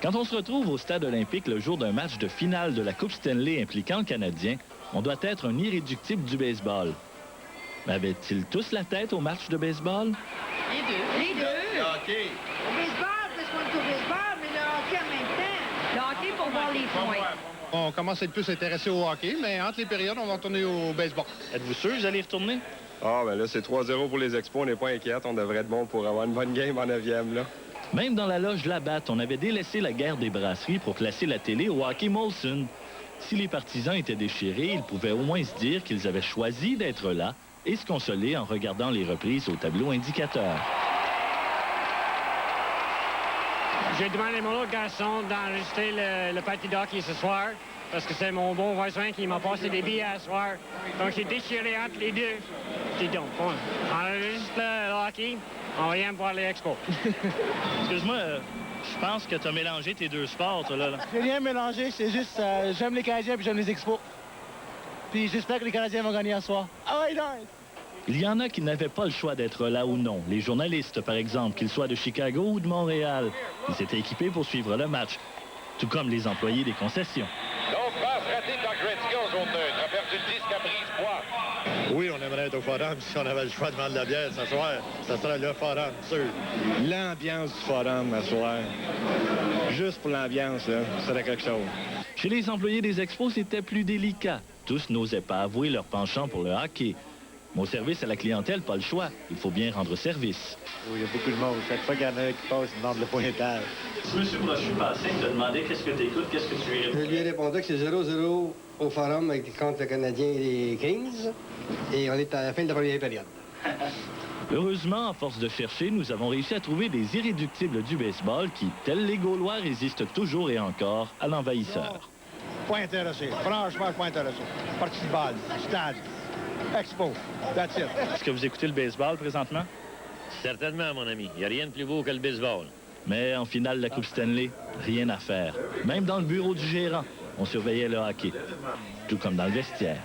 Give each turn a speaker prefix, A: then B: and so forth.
A: Quand on se retrouve au stade olympique le jour d'un match de finale de la Coupe Stanley impliquant le Canadien, on doit être un irréductible du baseball. Mais avaient-ils tous la tête au match de baseball?
B: Les deux.
C: Les deux.
D: Le hockey.
C: Le baseball, parce qu'on est au baseball, mais le hockey en même temps.
B: Le hockey pour voir les points.
D: On commence à être plus intéressé au hockey, mais entre les périodes, on va retourner au baseball.
A: Êtes-vous sûr que vous allez y retourner?
E: Ah, ben là, c'est 3-0 pour les Expos. On n'est pas inquiète. On devrait être bon pour avoir une bonne game en 9e, là.
A: Même dans la loge Labatt, on avait délaissé la guerre des brasseries pour placer la télé au hockey Molson. Si les partisans étaient déchirés, ils pouvaient au moins se dire qu'ils avaient choisi d'être là et se consoler en regardant les reprises au tableau indicateur.
F: J'ai demandé à mon autre garçon d'enregistrer le party d'hockey ce soir, parce que c'est mon bon voisin qui m'a passé des billets à ce soir. Donc j'ai déchiré entre les deux. J'ai dit donc, bon, enregistre le hockey, on vient voir les expos.
A: Excuse-moi, je pense que tu as mélangé tes deux sports, toi, là.
G: J'ai rien mélangé, c'est juste j'aime les Canadiens puis j'aime les Expos. Puis j'espère que les Canadiens vont gagner ce soir. Ah ouais, non!
A: Il y en a qui n'avaient pas le choix d'être là ou non. Les journalistes, par exemple, qu'ils soient de Chicago ou de Montréal. Ils étaient équipés pour suivre le match, tout comme les employés des concessions.
H: Donc, passe ratée par Gretzky en zone neutre. A perdu le disque à Brisebois.
I: Oui, on aimerait être au Forum. Si on avait le choix de vendre de la bière ce soir, ça serait le Forum, sûr.
E: L'ambiance du Forum, ce soir. Juste pour l'ambiance, là, ce serait quelque chose.
A: Chez les employés des Expos, c'était plus délicat. Tous n'osaient pas avouer leur penchant pour le hockey. Mais au service à la clientèle, pas le choix. Il faut bien rendre service.
I: Oui, il y a beaucoup de monde. Chaque fois qu'il y en a un qui passe, il demande le pointage.
A: Si M. Brochu passait, il t'a demandé qu'est-ce que tu écoutes, qu'est-ce que tu lui réponds?
J: Je lui ai répondu que c'est 0-0 au Forum contre le Canadien et les Kings. Et on est à la fin de la première période.
A: Heureusement, à force de chercher, nous avons réussi à trouver des irréductibles du baseball qui, tels les Gaulois, résistent toujours et encore à l'envahisseur.
D: Pas intéressé. Franchement, pas intéressé. Partie de balle, stade, expo, that's it.
A: Est-ce que vous écoutez le baseball présentement?
K: Certainement, mon ami. Il n'y a rien de plus beau que le baseball.
A: Mais en finale de la Coupe Stanley, rien à faire. Même dans le bureau du gérant, on surveillait le hockey. Tout comme dans le vestiaire.